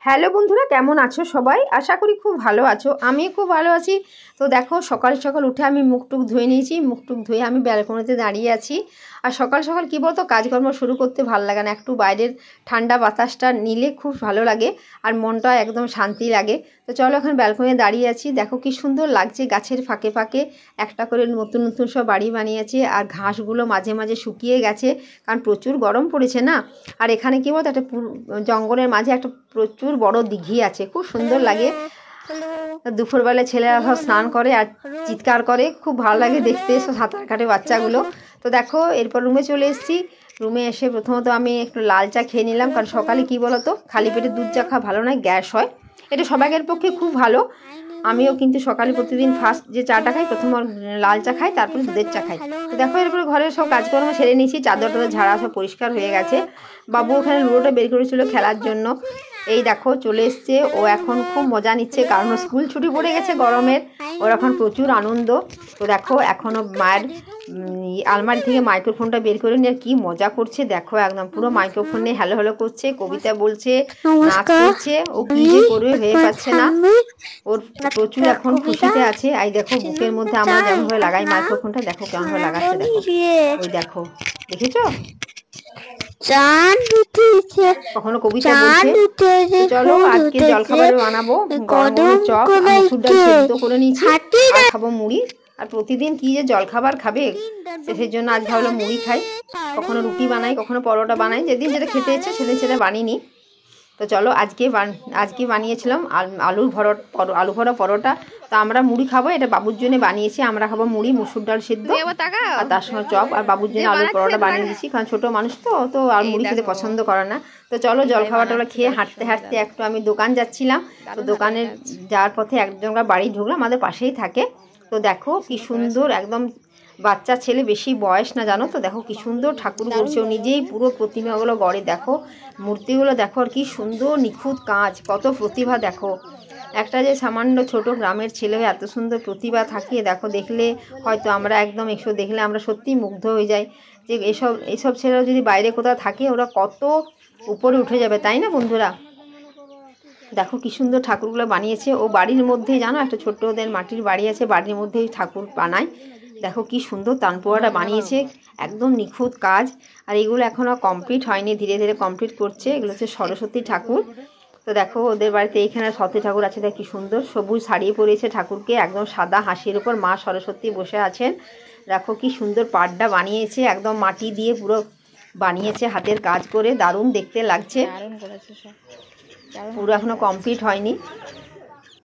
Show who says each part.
Speaker 1: Hello বন্ধুরা, কেমন আছো সবাই? আশা করি খুব ভালো আছো। আমি খুব ভালো আছি। তো দেখো, সকাল সকাল উঠে আমি মুখটুক ধুয়ে নিয়েছি। মুখটুক ধুয়ে আমি ব্যালকনিতে দাঁড়িয়ে আছি। আর সকাল সকাল কী বলতো, কাজকর্ম শুরু করতে ভালো লাগে না। একটু বাইরের ঠান্ডা বাতাসটা নিলে খুব ভালো লাগে আর মনটা একদম শান্তি লাগে। তো চলো, এখন ব্যালকনিতে দাঁড়িয়ে আছি। দেখো কি সুন্দর লাগছে, গাছের ফাঁকে ফাঁকে একটা করে নতুন নতুন সব বাড়ি বানিয়েছে। আর ঘাসগুলো মাঝে মাঝে শুকিয়ে গেছে, কারণ প্রচুর গরম পড়েছে না। আর এখানে কী বলতো, একটা জঙ্গলের মাঝে একটা প্রচুর বড় দিঘি আছে, খুব সুন্দর লাগে। দুপুরবেলা ছেলেরা সব স্নান করে আর চিৎকার করে, খুব ভালো লাগে দেখতে, সব সাঁতার কাটে বাচ্চাগুলো। তো দেখো, এরপর রুমে চলে এসেছি। রুমে এসে প্রথমত আমি একটু লাল চা খেয়ে নিলাম, কারণ সকালে কী বলতো, খালি পেটে দুধ চা খাওয়া ভালো নয়, গ্যাস হয়। এটা সবাইয়ের পক্ষে খুব ভালো। আমিও কিন্তু সকালে প্রতিদিন ফার্স্ট যে চাটা খাই, প্রথম লাল চা খাই, তারপরে দুধের চা খাই। তো দেখো, এরপরে ঘরের সব কাজকর্ম সেরে নিয়েছি, চাদর টাদর ঝাড়া সব পরিষ্কার হয়ে গেছে। বাবু ওখানে লুডোটা বের করেছিল খেলার জন্য। এই দেখো চলে এসছে, ও এখন খুব মজা নিচ্ছে, কারণ স্কুল ছুটি পড়ে গেছে গরমের, ওর এখন প্রচুর আনন্দ। তো দেখো, এখনও মায়ের আলমারি থেকে মাইক্রোফোনটা বের করে নিয়ে কি মজা করছে। দেখো, একদম পুরো মাইক্রোফোনে হ্যালো হ্যালো করছে, কবিতা বলছে, নাচ করছে। ও কি যে করবে ভেবে পাচ্ছে না, ওর প্রচুর এখন খুশিতে আছে। এই দেখো, বুকের মধ্যে আমরা যেমনভাবে লাগাই মাইক্রোফোনটা, দেখো কেমনভাবে লাগাচ্ছে। দেখো, ওই দেখো, দেখেছো? কখনো কবিতা বলছে। চলো, আজকে জলখাবারে বানাবো গরম গরম চপ, মসুর ডাল সেদ্ধ করে নিয়েছি, আর খাবো মুড়ি। আর প্রতিদিন কি যে জলখাবার খাবে, সেই জন্য আজ ভাবলাম মুড়ি খাই। কখনো রুটি বানাই, কখনো পরোটা বানাই, যেদিন যেটা খেতে ইচ্ছে সেদিন সেটা বানিয়ে নিই। তো চলো, আজকে বানিয়েছিলাম আলু ভরা পরোটা। তো আমরা মুড়ি খাবো, এটা বাবুর জন্য বানিয়েছি। আমরা খাবো মুড়ি, মসুর ডাল সেদ্ধ, আর তার সঙ্গে চপ। আর বাবুর জন্য আলুর পরোটা বানিয়ে দিয়েছি, কারণ ছোটো মানুষ তো আর মুড়ি খেতে পছন্দ করে না। তো চলো, জলখাবারটা খেয়ে হাঁটতে হাঁটতে একটু আমি দোকান যাচ্ছিলাম। তো দোকানে যাওয়ার পথে একজনকার বাড়ি ঢুকলাম, আমাদের পাশেই থাকে। তো দেখো কি সুন্দর, একদম বাচ্চা ছেলে, বেশি বয়স না জানো তো। দেখো কি সুন্দর ঠাকুর করছে, ও নিজেই পুরো প্রতিমাগুলো গড়ে। দেখো মূর্তিগুলো দেখো, আর কি সুন্দর নিখুঁত কাজ, কত প্রতিভা। দেখো, একটা যে সামান্য ছোট গ্রামের ছেলে এত সুন্দর প্রতিভা থাকিয়ে, দেখো দেখলে হয়তো আমরা একদম এসব দেখলে আমরা সত্যিই মুগ্ধ হয়ে যাই, যে এইসব ছেলেরা যদি বাইরে কোথাও থাকে, ওরা কত উপরে উঠে যাবে, তাই না বন্ধুরা? দেখো কি সুন্দর ঠাকুরগুলো বানিয়েছে। ও বাড়ির মধ্যেই, জানো, একটা ছোট্ট ওদের মাটির বাড়ি আছে, বাড়ির মধ্যেই ঠাকুর বানায়। দেখো কি সুন্দর তানপোয়াটা বানিয়েছে, একদম নিখুঁত কাজ। আর এগুলো এখনও কমপ্লিট হয়নি, ধীরে ধীরে কমপ্লিট করছে। এগুলো হচ্ছে সরস্বতী ঠাকুর। তো দেখো, ওদের বাড়িতে এইখানে সরস্বতী ঠাকুর আছে। দেখ কি সুন্দর সবুজ শাড়ি পরিয়েছে ঠাকুরকে, একদম সাদা হাঁসির উপর মা সরস্বতী বসে আছেন। দেখো কি সুন্দর পাড়টা বানিয়েছে, একদম মাটি দিয়ে পুরো বানিয়েছে, হাতের কাজ করে, দারুণ দেখতে লাগছে। পুরো এখনো কমপ্লিট হয়নি।